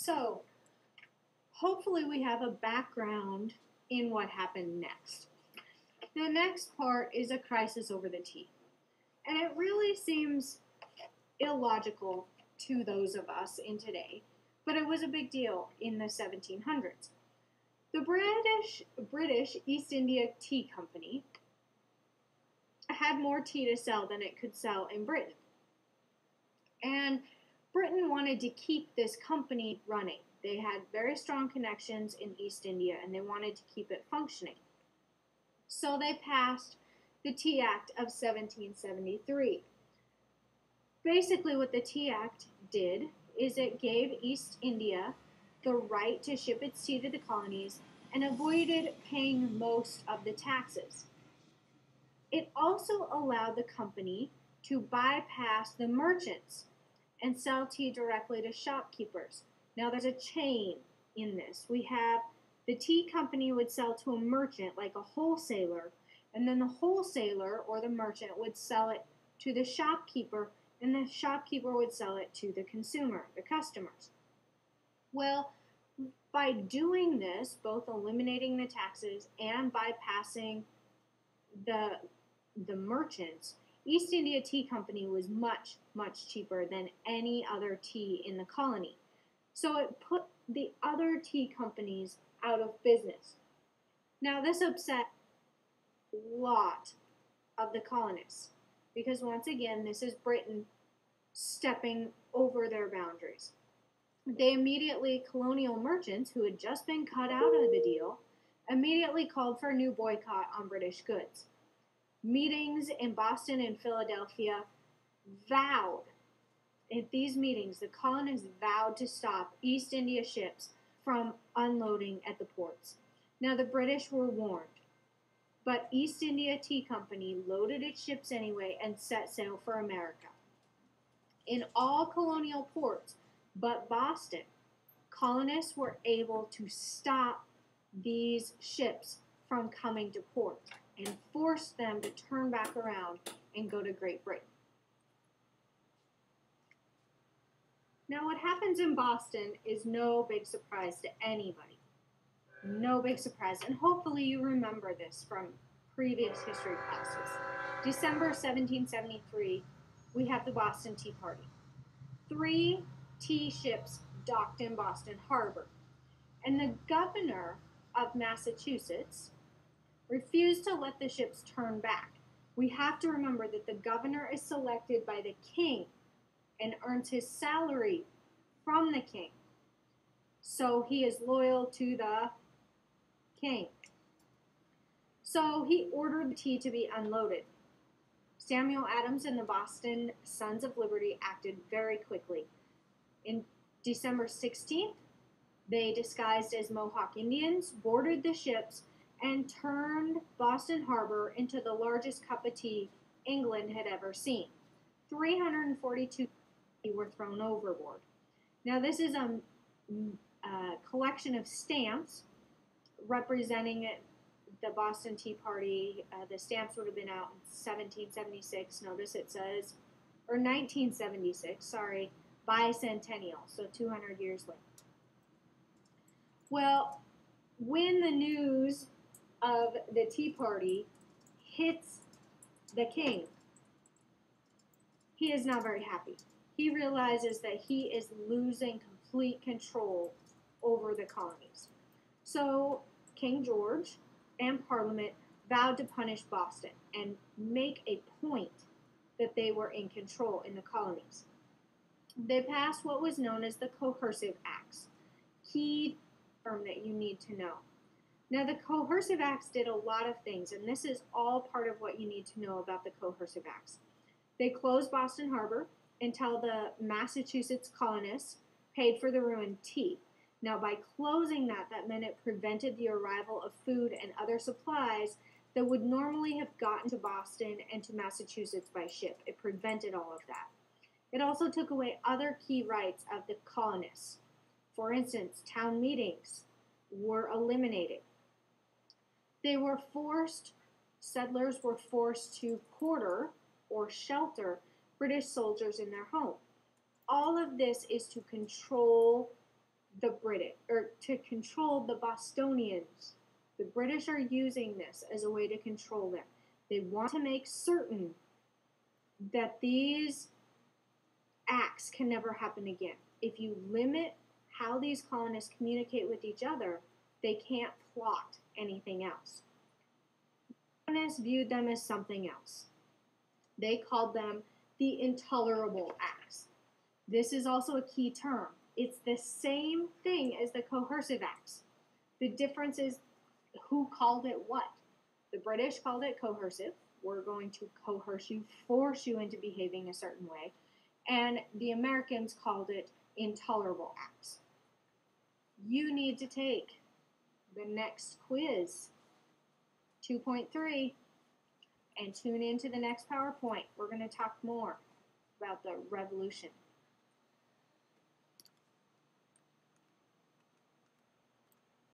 So, hopefully we have a background in what happened next. The next part is a crisis over the tea. And it really seems illogical to those of us in today, but it was a big deal in the 1700s. The British East India Tea Company had more tea to sell than it could sell in Britain. And Britain wanted to keep this company running. They had very strong connections in East India and they wanted to keep it functioning. So they passed the Tea Act of 1773. Basically, what the Tea Act did is it gave East India the right to ship its tea to the colonies and avoided paying most of the taxes. It also allowed the company to bypass the merchants and sell tea directly to shopkeepers. Now, there's a chain in this. We have the tea company would sell to a merchant, like a wholesaler, and then the wholesaler or the merchant would sell it to the shopkeeper, and the shopkeeper would sell it to the consumer, the customers. Well, by doing this, both eliminating the taxes and bypassing the merchants, East India Tea Company was much, much cheaper than any other tea in the colony. So it put the other tea companies out of business. Now, this upset a lot of the colonists because, once again, this is Britain stepping over their boundaries. Colonial merchants who had just been cut out of the deal, immediately called for a new boycott on British goods. Meetings in Boston and Philadelphia vowed, at these meetings, the colonists vowed to stop East India ships from unloading at the ports. Now, the British were warned, but East India Tea Company loaded its ships anyway and set sail for America. In all colonial ports but Boston, colonists were able to stop these ships from coming to port and force them to turn back around and go to Great Britain. Now, what happens in Boston is no big surprise to anybody. No big surprise, and hopefully you remember this from previous history classes. December 1773, we have the Boston Tea Party. 3 tea ships docked in Boston Harbor, and the governor of Massachusetts refused to let the ships turn back. We have to remember that the governor is selected by the king and earns his salary from the king. So he is loyal to the king. So he ordered the tea to be unloaded. Samuel Adams and the Boston Sons of Liberty acted very quickly. In December 16th, they, disguised as Mohawk Indians, boarded the ships and turned Boston Harbor into the largest cup of tea England had ever seen. 342 were thrown overboard. Now, this is a collection of stamps representing the Boston Tea Party. The stamps would have been out in 1776. Notice it says, or 1976, sorry, bicentennial, so 200 years later. Well, when the news of the Tea Party hits the king, he is not very happy. He realizes that he is losing complete control over the colonies. So King George and Parliament vowed to punish Boston and make a point that they were in control in the colonies. They passed what was known as the Coercive Acts. Key term that you need to know. Now, the Coercive Acts did a lot of things, and this is all part of what you need to know about the Coercive Acts. They closed Boston Harbor until the Massachusetts colonists paid for the ruined tea. Now, by closing that meant it prevented the arrival of food and other supplies that would normally have gotten to Boston and to Massachusetts by ship. It prevented all of that. It also took away other key rights of the colonists. For instance, town meetings were eliminated. Settlers were forced to quarter or shelter British soldiers in their home. All of this is to control the British, or to control the Bostonians. The British are using this as a way to control them. They want to make certain that these acts can never happen again. If you limit how these colonists communicate with each other, they can't plot anything else. Colonists viewed them as something else. They called them the Intolerable Acts. This is also a key term. It's the same thing as the Coercive Acts. The difference is who called it what. The British called it coercive. We're going to coerce you, force you into behaving a certain way. And the Americans called it Intolerable Acts. You need to take the next quiz, 2.3, and tune into the next PowerPoint. We're going to talk more about the revolution.